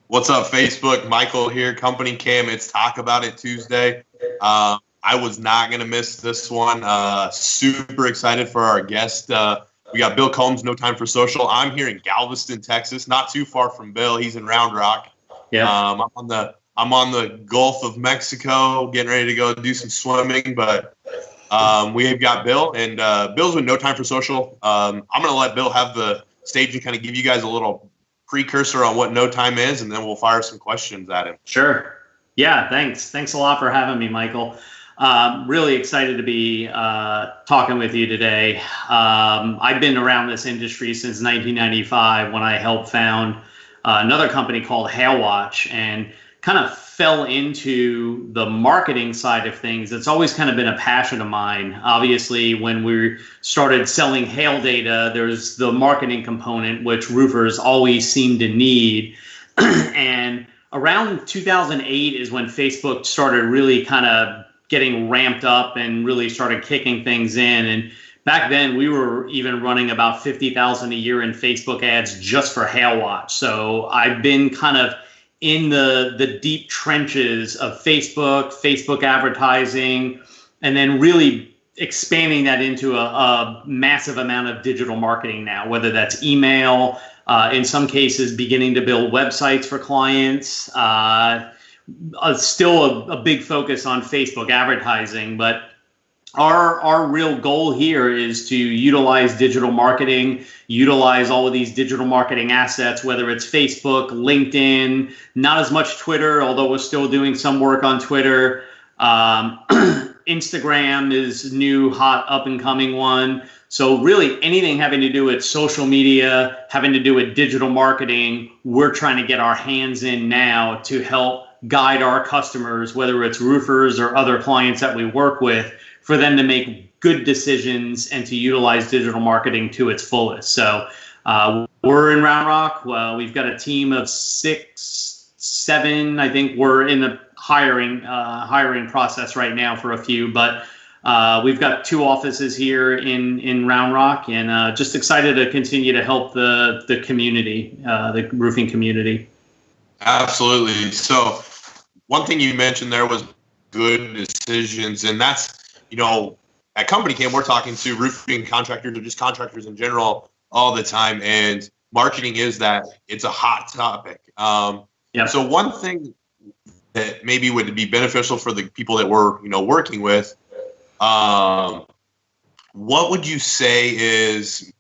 What's up, Facebook? Michael here, Companycam. It's Talk About It Tuesday. I was not going to miss this one. Super excited for our guest. We got Bill Combs, No Time for Social. I'm here in Galveston, Texas, not too far from Bill. He's in Round Rock. Yeah. I'm on the Gulf of Mexico, getting ready to go do some swimming. But we've got Bill, and Bill's with No Time for Social. I'm going to let Bill have the stage and kind of give you guys a little precursor on what No Time is, and then we'll fire some questions at him. Sure. Yeah, thanks. Thanks a lot for having me, Michael. Really excited to be talking with you today. I've been around this industry since 1995 when I helped found another company called Hailwatch, and kind of fell into the marketing side of things. It's always kind of been a passion of mine. Obviously, when we started selling hail data, there's the marketing component, which roofers always seem to need. And around 2008 is when Facebook started really kind of getting ramped up and really started kicking things in. And back then, we were even running about 50,000 a year in Facebook ads just for Hailwatch. So I've been kind of in the deep trenches of Facebook advertising, and then really expanding that into a massive amount of digital marketing now, whether that's email, in some cases beginning to build websites for clients, still a big focus on Facebook advertising. But our real goal here is to utilize digital marketing, utilize all of these digital marketing assets, whether it's Facebook, LinkedIn, not as much Twitter, although we're still doing some work on Twitter. Instagram is new, hot, up and coming one. So really anything having to do with social media, having to do with digital marketing, we're trying to get our hands in now to help guide our customers, whether it's roofers or other clients that we work with, for them to make good decisions and to utilize digital marketing to its fullest. So we're in Round Rock. Well, we've got a team of 6, 7. I think we're in the hiring process right now for a few, but we've got 2 offices here in Round Rock, and just excited to continue to help the community, the roofing community. Absolutely. So one thing you mentioned there was good decisions, and that's, at Companycam, we're talking to roofing contractors or just contractors in general all the time, and marketing is that it's a hot topic. So one thing that maybe would be beneficial for the people that we're, working with, what would you say is,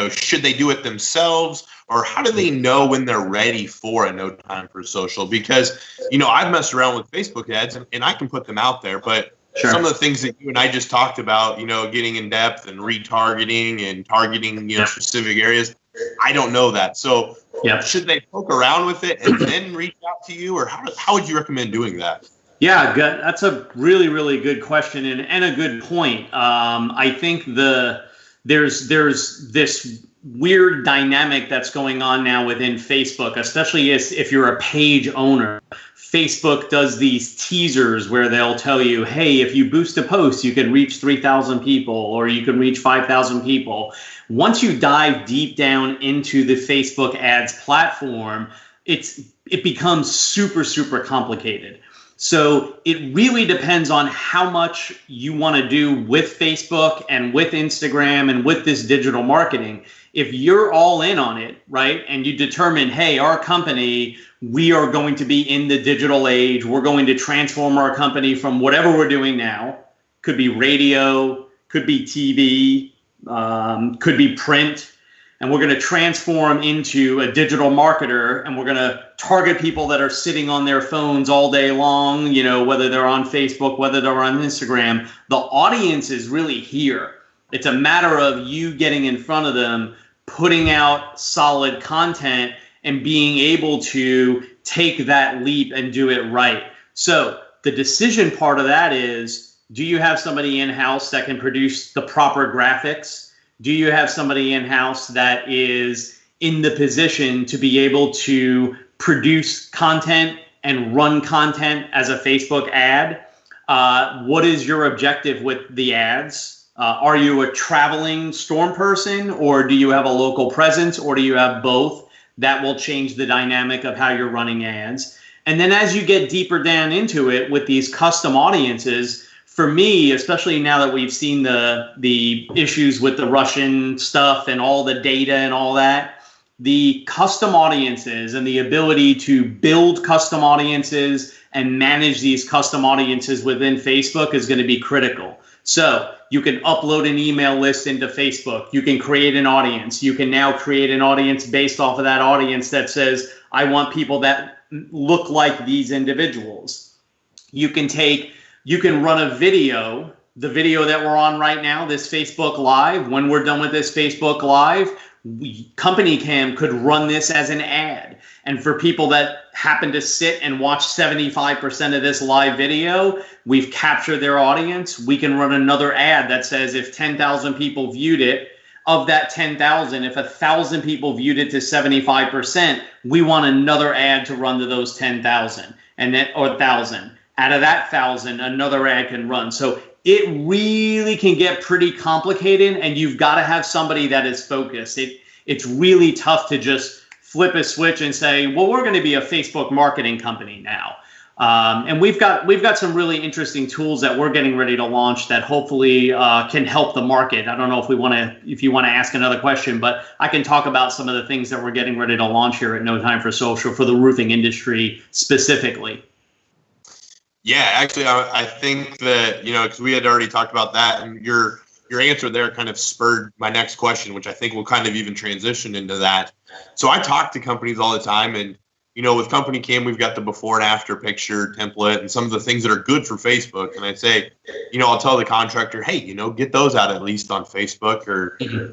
should they do it themselves, or how do they know when they're ready for a No Time for Social? Because, I've messed around with Facebook ads and I can put them out there, but sure, some of the things that you and I just talked about, getting in depth and retargeting and targeting, specific areas, I don't know that. So should they poke around with it and then reach out to you, or how would you recommend doing that? Yeah, that's a really, really good question and a good point. I think there's this weird dynamic that's going on now within Facebook, especially if you're a page owner. Facebook does these teasers where they'll tell you, hey, if you boost a post, you can reach 3,000 people or you can reach 5,000 people. Once you dive deep down into the Facebook ads platform, it becomes super, super complicated. So it really depends on how much you want to do with Facebook and with Instagram and with this digital marketing. If you're all in on it, right, and you determine, hey, our company, we are going to be in the digital age. We're going to transform our company from whatever we're doing now. Could be radio, could be TV, could be print. And we're going to transform into a digital marketer, and we're going to target people that are sitting on their phones all day long, whether they're on Facebook, whether they're on Instagram. The audience is really here. It's a matter of you getting in front of them, putting out solid content, and being able to take that leap and do it right. So the decision part of that is, do you have somebody in-house that can produce the proper graphics? Do you have somebody in-house that is in the position to be able to produce content and run content as a Facebook ad? What is your objective with the ads? Are you a traveling storm person, or do you have a local presence, or do you have both? That will change the dynamic of how you're running ads. And then as you get deeper down into it with these custom audiences, for me, especially now that we've seen the issues with the Russian stuff and all the data and all that, the custom audiences and the ability to build custom audiences and manage these custom audiences within Facebook is going to be critical. So you can upload an email list into Facebook. You can create an audience. You can now create an audience based off of that audience that says, I want people that look like these individuals. You can run a video, the video that we're on right now, this Facebook Live. When we're done with this Facebook Live, Companycam could run this as an ad. And for people that happen to sit and watch 75% of this live video, we've captured their audience. We can run another ad that says if 10,000 people viewed it, of that 10,000, if 1,000 people viewed it to 75%, we want another ad to run to those 10,000 and then, or 1,000. Out of that 1,000, another ad can run. So it really can get pretty complicated, and you've got to have somebody that is focused. It's really tough to just flip a switch and say, well, we're going to be a Facebook marketing company now. And we've got some really interesting tools that we're getting ready to launch that hopefully can help the market. I don't know if you want to ask another question, but I can talk about some of the things that we're getting ready to launch here at No Time for Social for the roofing industry specifically. Yeah, actually, I think that, because we had already talked about that, and your answer there kind of spurred my next question, which I think will kind of even transition into that. So I talk to companies all the time, and with Companycam, we've got the before and after picture template and some of the things that are good for Facebook. And I say, I'll tell the contractor, hey, get those out at least on Facebook,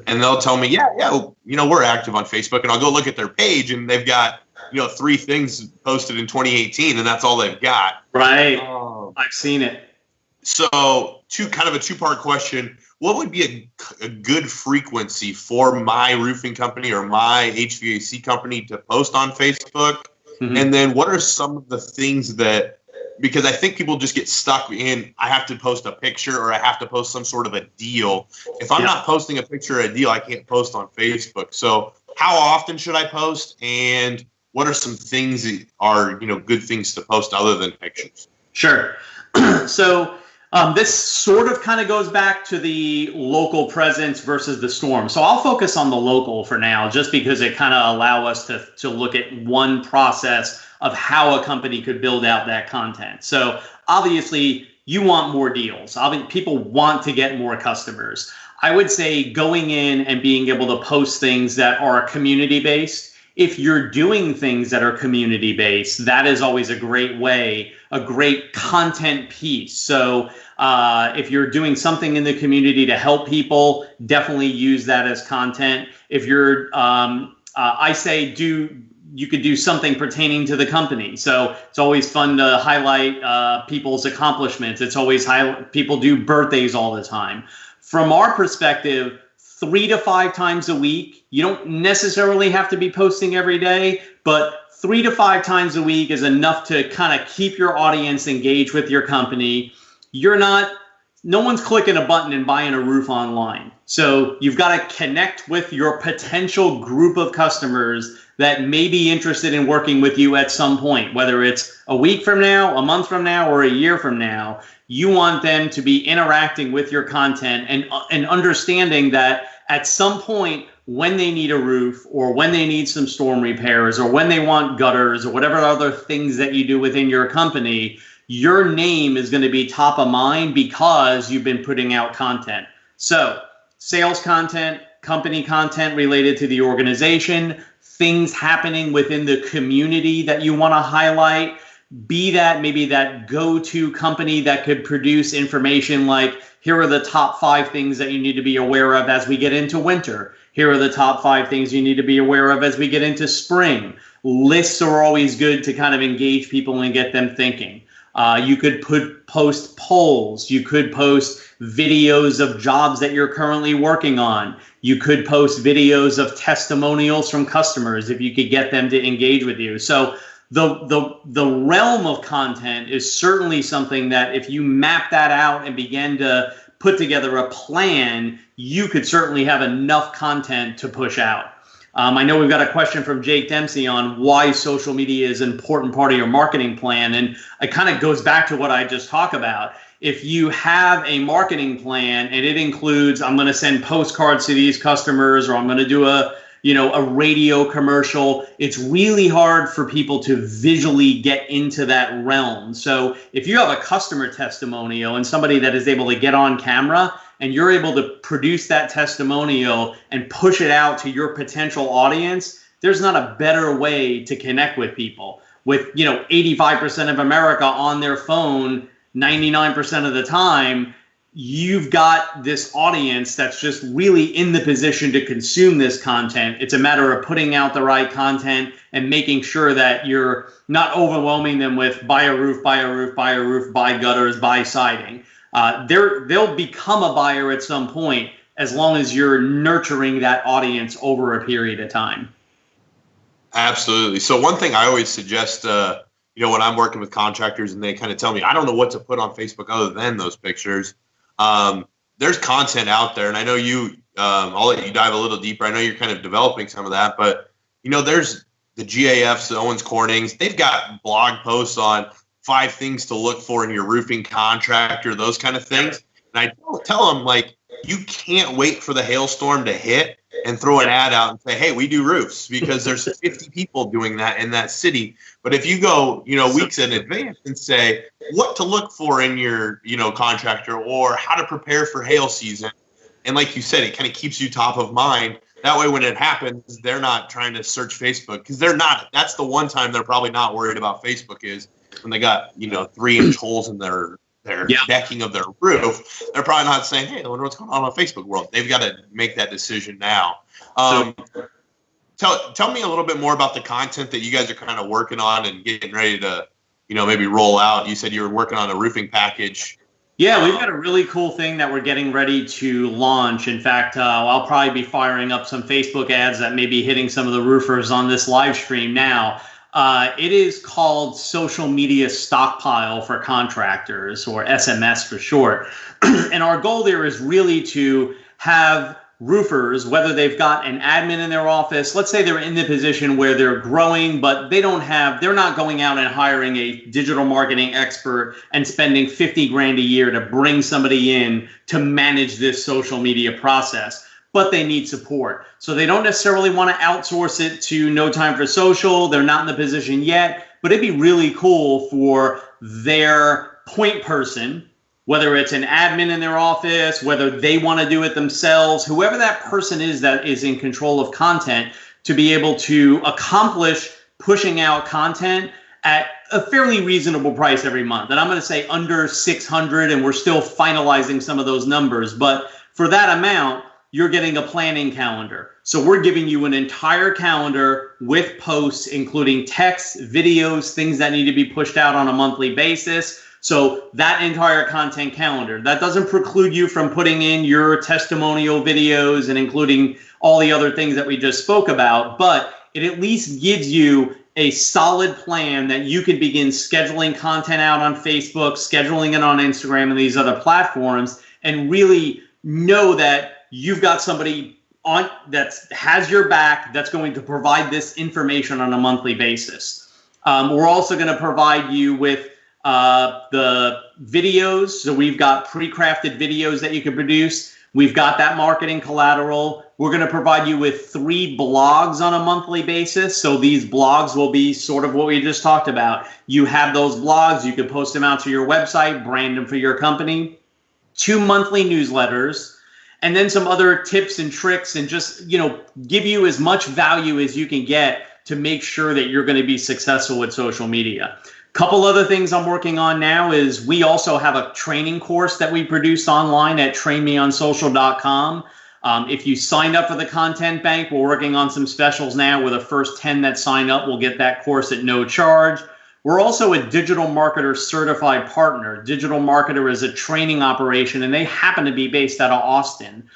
and they'll tell me, yeah, we're active on Facebook, and I'll go look at their page, and they've got 3 things posted in 2018, and that's all they've got. Right. I've seen it. So kind of a two-part question. What would be a good frequency for my roofing company or my HVAC company to post on Facebook? Mm-hmm. And then what are some of the things that, because I think people just get stuck in, I have to post a picture or I have to post some sort of a deal. If I'm not posting a picture or a deal, I can't post on Facebook. So how often should I post, and what are some things that are, good things to post other than pictures? Sure. So this sort of kind of goes back to the local presence versus the storm. So I'll focus on the local for now, just because it kind of allow us to look at one process of how a company could build out that content. So obviously you want more deals. People want to get more customers. I would say going in and being able to post things that are community-based. If you're doing things that are community-based, that is always a great way, a great content piece. So if you're doing something in the community to help people, definitely use that as content. If you're, I say you could do something pertaining to the company. So it's always fun to highlight people's accomplishments. It's always people do birthdays all the time. From our perspective, 3 to 5 times a week. You don't necessarily have to be posting every day, but 3 to 5 times a week is enough to kind of keep your audience engaged with your company. No one's clicking a button and buying a roof online. So you've got to connect with your potential group of customers that may be interested in working with you at some point, whether it's a week from now, a month from now, or a year from now. You want them to be interacting with your content and understanding that at some point when they need a roof or when they need some storm repairs or when they want gutters or whatever other things that you do within your company, your name is going to be top of mind because you've been putting out content. So sales content, company content related to the organization, things happening within the community that you want to highlight. Be that maybe that go-to company that could produce information like, here are the top 5 things that you need to be aware of as we get into winter. Here are the top 5 things you need to be aware of as we get into spring. Lists are always good to kind of engage people and get them thinking. You could post polls. You could post videos of jobs that you're currently working on. You could post videos of testimonials from customers if you could get them to engage with you. So the realm of content is certainly something that if you map that out and begin to put together a plan, you could certainly have enough content to push out. I know we've got a question from Jake Dempsey on why social media is an important part of your marketing plan. And it kind of goes back to what I just talked about. If you have a marketing plan and it includes, I'm going to send postcards to these customers, or I'm going to do a radio commercial, it's really hard for people to visually get into that realm. So if you have a customer testimonial and somebody that is able to get on camera and you're able to produce that testimonial and push it out to your potential audience, there's not a better way to connect with people. With 85% of America on their phone 99% of the time, you've got this audience that's just really in the position to consume this content. It's a matter of putting out the right content and making sure that you're not overwhelming them with buy a roof, buy a roof, buy a roof, buy gutters, buy siding. They'll become a buyer at some point as long as you're nurturing that audience over a period of time. Absolutely. So one thing I always suggest, when I'm working with contractors and they kind of tell me, I don't know what to put on Facebook other than those pictures. There's content out there, and I know I'll let you dive a little deeper. I know you're kind of developing some of that, but there's the GAFs, the Owens Cornings. They've got blog posts on 5 things to look for in your roofing contractor, those kind of things. And I tell them, like, you can't wait for the hailstorm to hit and throw an ad out and say, hey, we do roofs, because there's 50 people doing that in that city. But if you go, weeks in advance and say what to look for in your, contractor, or how to prepare for hail season, and like you said, it kind of keeps you top of mind. That way, when it happens, they're not trying to search Facebook, because they're not. That's the one time they're probably not worried about Facebook, is when they got 3-inch holes in their decking of their roof. They're probably not saying, hey, I wonder what's going on Facebook world. They've got to make that decision now. Tell me a little bit more about the content that you guys are kind of working on and getting ready to, maybe roll out. You said you were working on a roofing package. Yeah, we've got a really cool thing that we're getting ready to launch. In fact, I'll probably be firing up some Facebook ads that may be hitting some of the roofers on this live stream now. It is called Social Media Stockpile for Contractors, or SMS for short. And our goal there is really to have roofers, whether they've got an admin in their office, let's say they're in the position where they're growing, but they're not going out and hiring a digital marketing expert and spending 50 grand a year to bring somebody in to manage this social media process, but they need support. So they don't necessarily want to outsource it to No Time for Social. They're not in the position yet, but it'd be really cool for their point person, whether it's an admin in their office, whether they want to do it themselves, whoever that person is that is in control of content, to be able to accomplish pushing out content at a fairly reasonable price every month. And I'm going to say under $600, and we're still finalizing some of those numbers. But for that amount, you're getting a planning calendar. So we're giving you an entire calendar with posts, including texts, videos, things that need to be pushed out on a monthly basis. So that entire content calendar, that doesn't preclude you from putting in your testimonial videos and including all the other things that we just spoke about, but it at least gives you a solid plan that you can begin scheduling content out on Facebook, scheduling it on Instagram and these other platforms, and really know that you've got somebody on that has your back that's going to provide this information on a monthly basis. We're also going to provide you with the videos. So we've got pre-crafted videos that you can produce. We've got that marketing collateral. We're going to provide you with 3 blogs on a monthly basis. So these blogs will be sort of what we just talked about. You have those blogs, you can post them out to your website, brand them for your company, 2 monthly newsletters, and then some other tips and tricks, and just, give you as much value as you can get to make sure that you're going to be successful with social media. Couple other things I'm working on now is we also have a training course that we produce online at trainmeonsocial.com. If you signed up for the content bank, we're working on some specials now where the first 10 that sign up will get that course at no charge. We're also a Digital Marketer certified partner. Digital Marketer is a training operation, and they happen to be based out of Austin.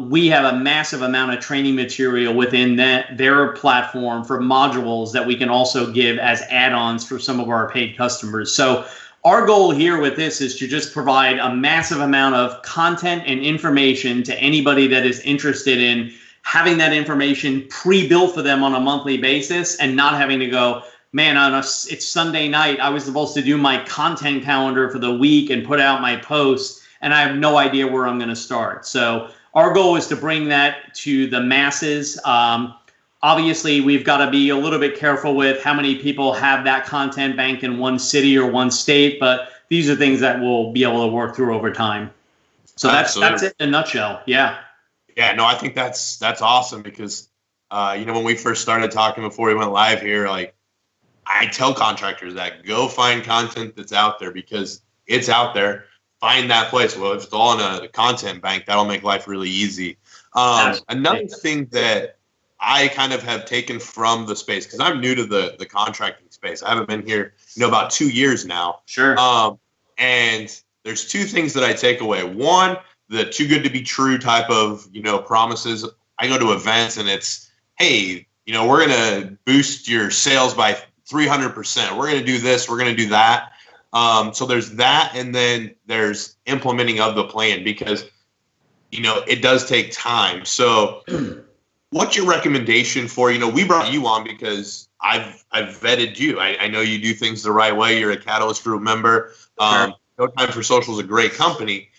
We have a massive amount of training material within their platform for modules that we can also give as add-ons for some of our paid customers. So our goal here with this is to just provide a massive amount of content and information to anybody that is interested in having that information pre-built for them on a monthly basis and not having to go, man, it's Sunday night. I was supposed to do my content calendar for the week and put out my posts, and I have no idea where I'm going to start. So our goal is to bring that to the masses. Obviously, we've got to be a little bit careful with how many people have that content bank in one city or one state, but these are things that we'll be able to work through over time. So that's it in a nutshell. Yeah. Yeah, no, I think that's awesome because, when we first started talking before we went live here, like I tell contractors that go find content that's out there because it's out there. Find that place. Well, if it's all in a content bank, that'll make life really easy. Another thing that I kind of have taken from the space, because I'm new to the contracting space. I haven't been here, about 2 years now. Sure. And there's two things that I take away. One, the too good to be true type of, promises. I go to events and it's, hey, we're going to boost your sales by 300%. We're going to do this. We're going to do that. So there's that. And then there's implementing of the plan because, it does take time. So what's your recommendation for, we brought you on because I've vetted you. I know you do things the right way. You're a Catalyst Group member. Sure. No Time for Social is a great company.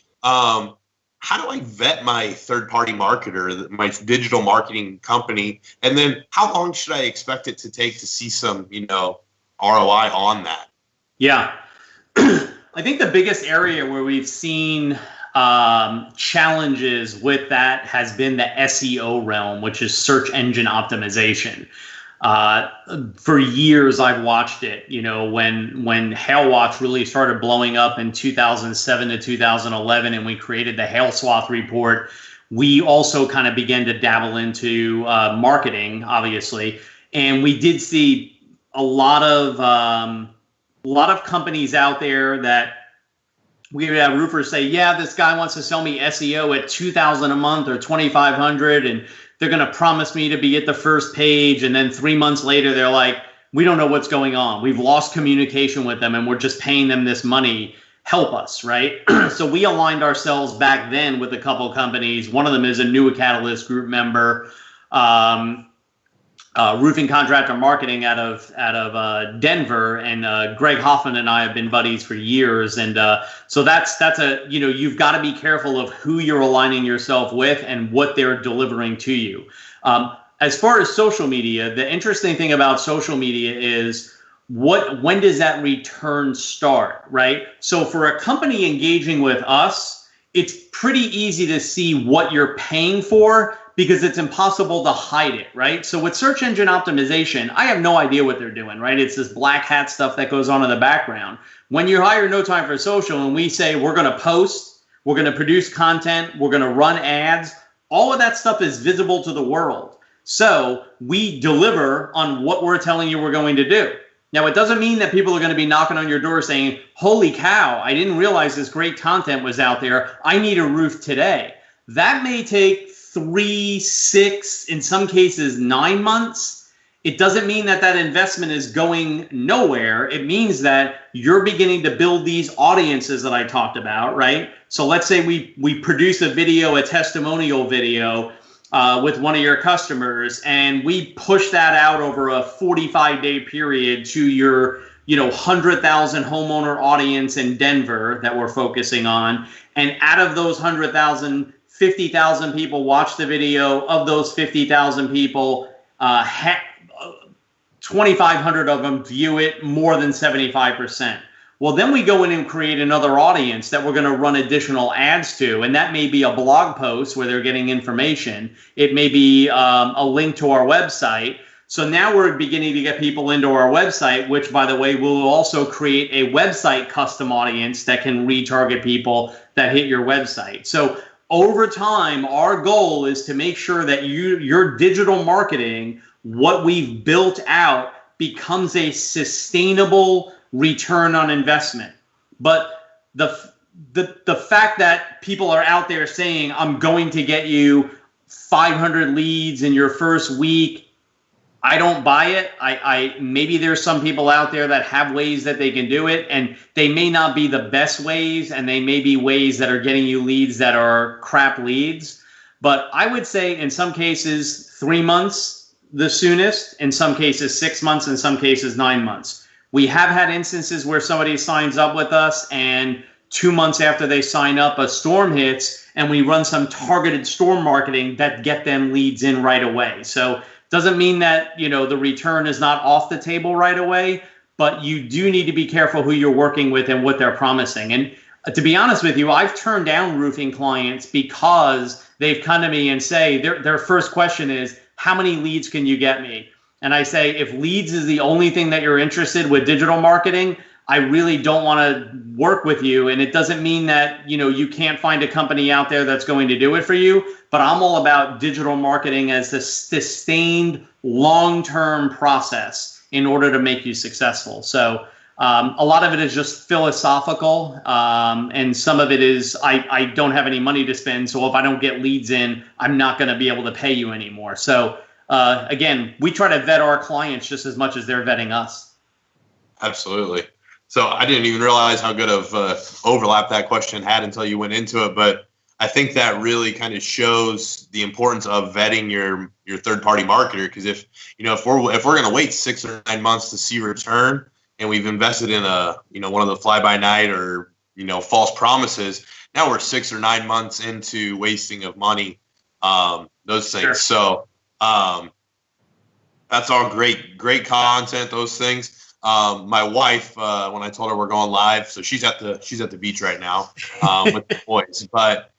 How do I vet my third-party marketer, my digital marketing company? And then how long should I expect it to take to see some, ROI on that? Yeah. I think the biggest area where we've seen challenges with that has been the SEO realm, which is search engine optimization. For years, I've watched it. When Hail Watch really started blowing up in 2007 to 2011, and we created the Hail Swath report, we also kind of began to dabble into marketing, obviously, and we did see a lot of companies out there that we would have roofers say, yeah, this guy wants to sell me SEO at $2,000 a month or $2,500, and they're going to promise me to be at the first page. And then 3 months later, they're like, we don't know what's going on. We've lost communication with them and we're just paying them this money. Help us, right? So we aligned ourselves back then with a couple companies. One of them is a new Catalyst Group member, roofing contractor marketing out of Denver, and Greg Hoffman and I have been buddies for years, and so that's you've got to be careful of who you're aligning yourself with and what they're delivering to you. As far as social media, the interesting thing about social media is when does that return start, right? So for a company engaging with us, it's pretty easy to see what you're paying for, because it's impossible to hide it, right? So with search engine optimization, I have no idea what they're doing, right? It's this black hat stuff that goes on in the background. When you hire No Time for Social and we say we're going to post, we're going to produce content, we're going to run ads, all of that stuff is visible to the world. So we deliver on what we're telling you we're going to do. Now, it doesn't mean that people are going to be knocking on your door saying, holy cow, I didn't realize this great content was out there. I need a roof today. That may take 3, 6, in some cases 9 months. It doesn't mean that that investment is going nowhere. It means that you're beginning to build these audiences that I talked about, right? So let's say we produce a video, a testimonial video with one of your customers, and we push that out over a 45-day period to your 100,000 homeowner audience in Denver that we're focusing on. And out of those 100,000, 50,000 people watch the video. Of those 50,000 people, 2,500 of them view it, more than 75%. Well, then we go in and create another audience that we're going to run additional ads to. And that may be a blog post where they're getting information. It may be a link to our website. So now we're beginning to get people into our website, which, by the way, will also create a website custom audience that can retarget people that hit your website. So over time, our goal is to make sure that your digital marketing, what we've built out, becomes a sustainable return on investment. But the fact that people are out there saying, I'm going to get you 500 leads in your first week, I don't buy it. I maybe there's some people out there that have ways that they can do it, and they may not be the best ways, and they may be ways that are getting you leads that are crap leads. But I would say in some cases, 3 months, the soonest, in some cases, 6 months, in some cases, 9 months. We have had instances where somebody signs up with us and 2 months after they sign up, a storm hits, and we run some targeted storm marketing that get them leads in right away. So doesn't mean that, the return is not off the table right away, but you do need to be careful who you're working with and what they're promising. And to be honest with you, I've turned down roofing clients because they've come to me and say their first question is, how many leads can you get me? And I say, if leads is the only thing that you're interested with digital marketing, I really don't want to work with you. And it doesn't mean that, you can't find a company out there that's going to do it for you. But I'm all about digital marketing as the sustained long-term process in order to make you successful. So a lot of it is just philosophical. And some of it is I don't have any money to spend. So if I don't get leads in, I'm not going to be able to pay you anymore. So again, we try to vet our clients just as much as they're vetting us. Absolutely. So I didn't even realize how good of overlap that question had until you went into it. But I think that really kind of shows the importance of vetting your third-party marketer. Because if we're going to wait 6 or 9 months to see return, and we've invested in one of the fly-by-night or false promises, now we're 6 or 9 months into wasting of money. Those things. Sure. So that's all great content. Those things. My wife, when I told her we're going live, so she's at the beach right now with the boys. But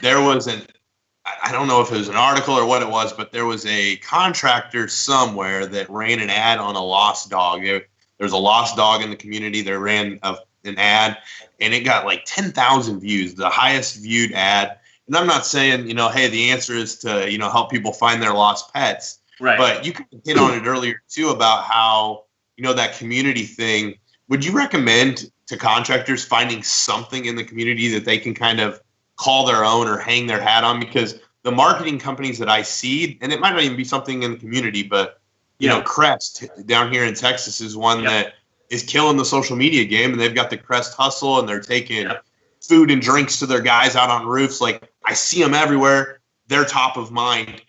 there was I don't know if it was an article or what it was, but there was a contractor somewhere that ran an ad on a lost dog. There's a lost dog in the community. They ran an ad, and it got like 10,000 views, the highest viewed ad. And I'm not saying, hey, the answer is to, help people find their lost pets. Right. But you could hit on it earlier too about how, that community thing. Would you recommend to contractors finding something in the community that they can kind of call their own or hang their hat on? Because the marketing companies that I see, and it might not even be something in the community, but Crest down here in Texas is one that is killing the social media game, and they've got the Crest hustle, and they're taking food and drinks to their guys out on roofs. Like, I see them everywhere. They're top of mind.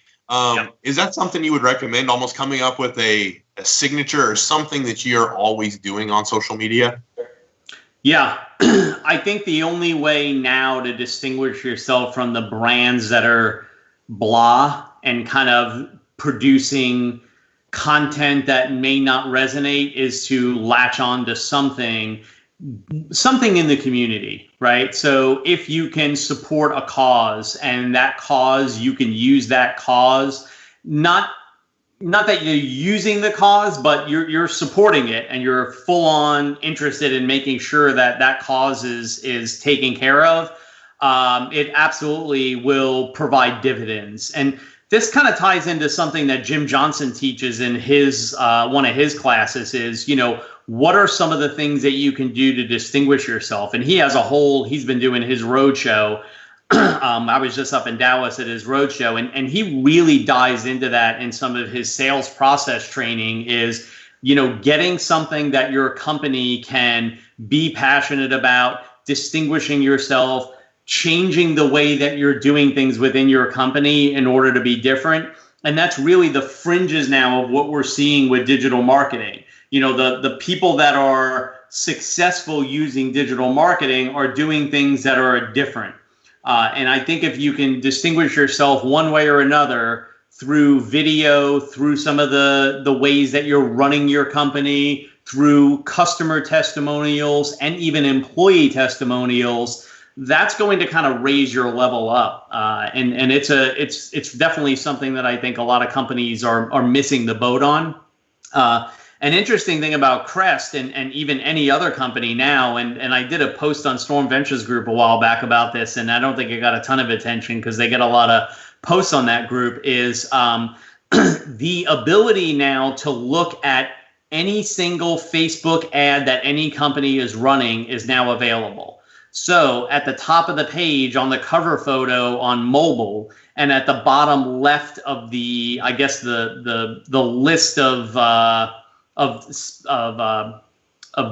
Is that something you would recommend, almost coming up with a signature or something that you're always doing on social media? Yeah, I think the only way now to distinguish yourself from the brands that are blah and kind of producing content that may not resonate is to latch on to something in the community, right? So if you can support a cause, and that cause, you can use that cause, not that you're using the cause, but you're supporting it, and you're full on interested in making sure that cause is taken care of, it absolutely will provide dividends. And this kind of ties into something that Jim Johnson teaches in his one of his classes is, what are some of the things that you can do to distinguish yourself? And he has he's been doing his roadshow. I was just up in Dallas at his roadshow, and he really dives into that in some of his sales process training is, getting something that your company can be passionate about, distinguishing yourself, changing the way that you're doing things within your company in order to be different. And that's really the fringes now of what we're seeing with digital marketing. The people that are successful using digital marketing are doing things that are different. And I think if you can distinguish yourself one way or another through video, through some of the ways that you're running your company, through customer testimonials and even employee testimonials, that's going to kind of raise your level up. And it's definitely something that I think a lot of companies are missing the boat on. An interesting thing about Crest and even any other company now, and I did a post on Storm Ventures Group a while back about this, and I don't think it got a ton of attention because they get a lot of posts on that group, is the ability now to look at any single Facebook ad that any company is running is now available. So at the top of the page on the cover photo on mobile, and at the bottom left of the list of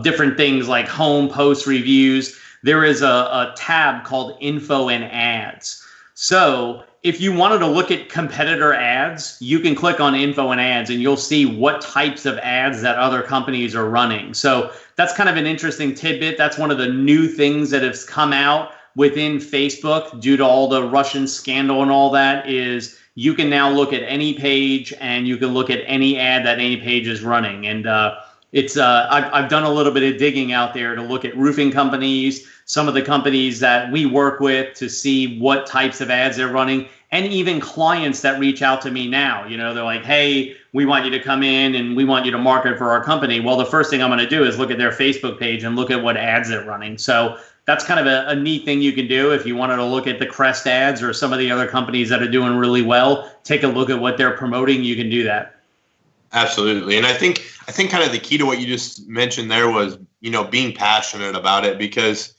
different things like home, posts, reviews, there is a tab called Info and Ads. So if you wanted to look at competitor ads, you can click on info and ads and you'll see what types of ads that other companies are running. So that's kind of an interesting tidbit. That's one of the new things that has come out within Facebook due to all the Russian scandal and all that, is you can now look at any page and you can look at any ad that any page is running. And I've done a little bit of digging out there to look at roofing companies, some of the companies that we work with, to see what types of ads they're running, and even clients that reach out to me now. You know, they're like, hey, we want you to come in and we want you to market for our company. Well, the first thing I'm going to do is look at their Facebook page and look at what ads they're running. So that's kind of a neat thing you can do if you wanted to look at the Crest ads or some of the other companies that are doing really well. Take a look at what they're promoting. You can do that. Absolutely. And I think kind of the key to what you just mentioned there was, you know, being passionate about it, because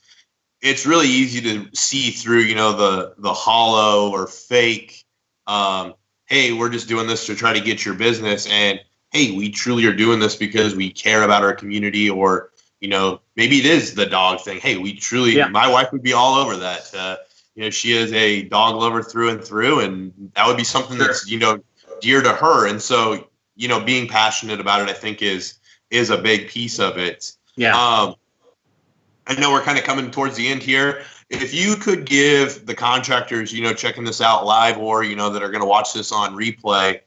it's really easy to see through, you know, the hollow or fake, hey, we're just doing this to try to get your business, and hey, we truly are doing this because we care about our community, or, you know, maybe it is the dog thing. Hey, we truly, my wife would be all over that. You know, she is a dog lover through and through, and that would be something that's, you know, dear to her. And so, you know, being passionate about it, I think is a big piece of it. Yeah. I know we're kind of coming towards the end here. If you could give the contractors, you know, checking this out live, or, you know, that are going to watch this on replay,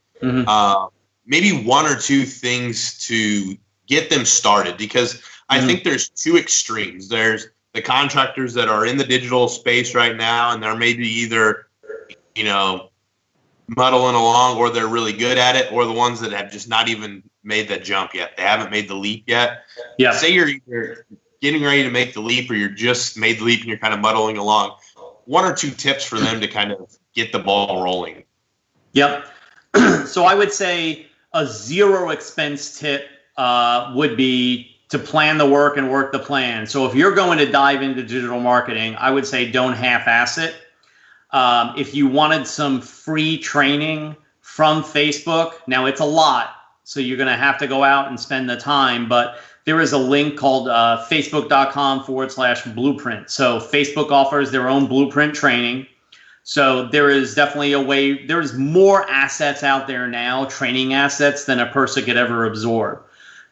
maybe one or two things to get them started, because I think there's two extremes. There's the contractors that are in the digital space right now, and they're maybe either, you know, muddling along, or they're really good at it, or the ones that have just not even made that jump yet. They haven't made the leap yet. Yeah. Say you're either getting ready to make the leap, or you're just made the leap and you're kind of muddling along. One or two tips for them to kind of get the ball rolling. Yep. So I would say a zero expense tip would be to plan the work and work the plan. So if you're going to dive into digital marketing, I would say don't half-ass it. If you wanted some free training from Facebook, now it's a lot, so you're going to have to go out and spend the time, but there is a link called facebook.com/blueprint. So Facebook offers their own blueprint training. So there is definitely a way, there's more assets out there now, training assets, than a person could ever absorb.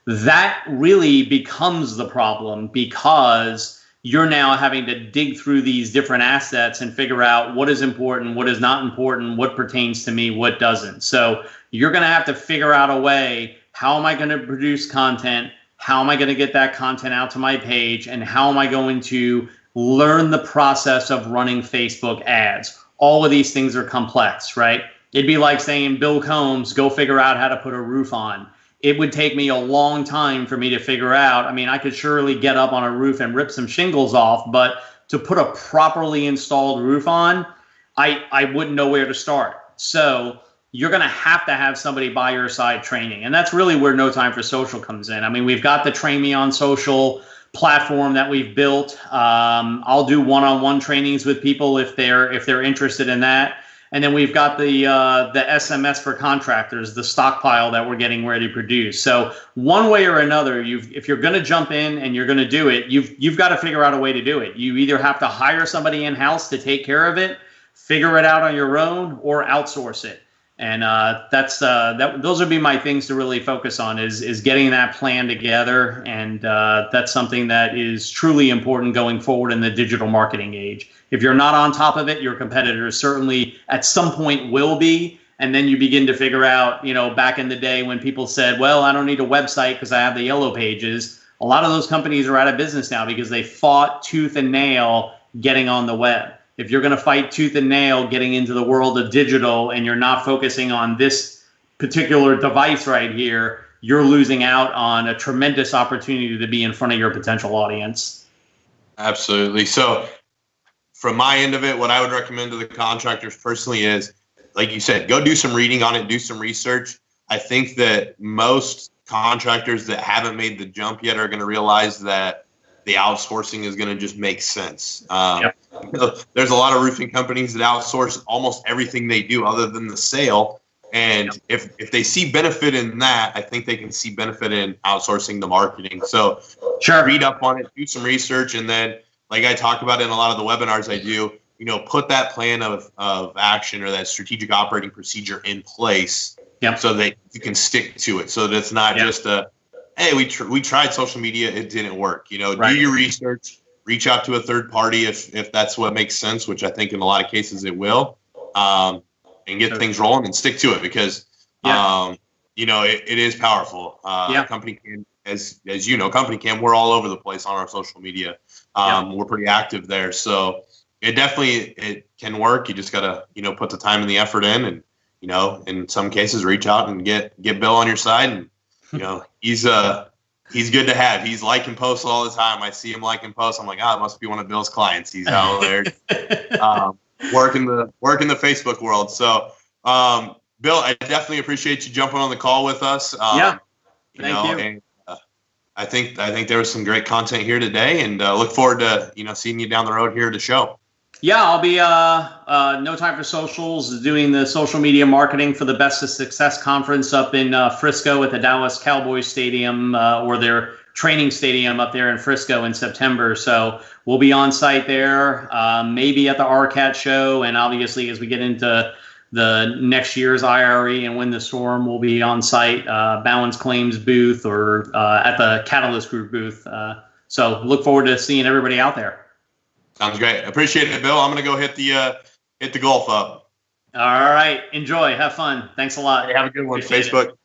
That really becomes the problem, because you're now having to dig through these different assets and figure out what is important, what is not important, what pertains to me, what doesn't. So you're going to have to figure out a way, how am I going to produce content? How am I going to get that content out to my page? And how am I going to learn the process of running Facebook ads? All of these things are complex, right? It'd be like saying, Bill Combs, go figure out how to put a roof on. It would take me a long time for me to figure out. I mean, I could surely get up on a roof and rip some shingles off, but to put a properly installed roof on, I wouldn't know where to start. So you're going to have somebody by your side training. And that's really where No Time for Social comes in. I mean, we've got the Train Me on Social platform that we've built. I'll do one-on-one trainings with people if they're interested in that. And then we've got the SMS for contractors, the stockpile that we're getting ready to produce. So one way or another, if you're going to jump in and you're going to do it, you've got to figure out a way to do it. You either have to hire somebody in-house to take care of it, figure it out on your own, or outsource it. And those would be my things to really focus on, is getting that plan together. And that's something that is truly important going forward in the digital marketing age. If you're not on top of it, your competitors certainly at some point will be. And then you begin to figure out, you know, back in the day when people said, well, I don't need a website because I have the yellow pages. A lot of those companies are out of business now because they fought tooth and nail getting on the web. If you're going to fight tooth and nail getting into the world of digital, and you're not focusing on this particular device right here, you're losing out on a tremendous opportunity to be in front of your potential audience. Absolutely. So from my end of it, what I would recommend to the contractors personally is, like you said, go do some reading on it, do some research. I think that most contractors that haven't made the jump yet are going to realize that the outsourcing is going to just make sense. There's a lot of roofing companies that outsource almost everything they do other than the sale. And if they see benefit in that, I think they can see benefit in outsourcing the marketing. So read up on it, do some research, and then, like I talk about in a lot of the webinars I do, put that plan of action or that strategic operating procedure in place, Yep. so that you can stick to it. So that it's not just hey, we tried social media, it didn't work. Do your research, reach out to a third party if that's what makes sense, which I think in a lot of cases it will, and get things rolling and stick to it, because it is powerful. Companycam, as you know, Companycam, we're all over the place on our social media. We're pretty active there, so it can work. You just gotta put the time and the effort in, and in some cases reach out and get Bill on your side. And he's good to have. He's liking posts all the time. I see him liking posts. I'm like, it must be one of Bill's clients. He's out there working the Facebook world. So Bill, I definitely appreciate you jumping on the call with us. Thank you. And, I think there was some great content here today, and look forward to seeing you down the road here at the show. Yeah, I'll be No Time for Socials, doing the social media marketing for the Best of Success conference up in Frisco at the Dallas Cowboys Stadium, or their training stadium up there in Frisco in September. So we'll be on site there, maybe at the RCAT show, and obviously as we get into the next year's IRE and Win the Storm, will be on site, Balance Claims booth, or at the Catalyst Group booth. So look forward to seeing everybody out there. Sounds great. Appreciate it, Bill. I'm going to go hit the golf up. All right. Enjoy. Have fun. Thanks a lot. Hey, have a good one. Appreciate Facebook. it.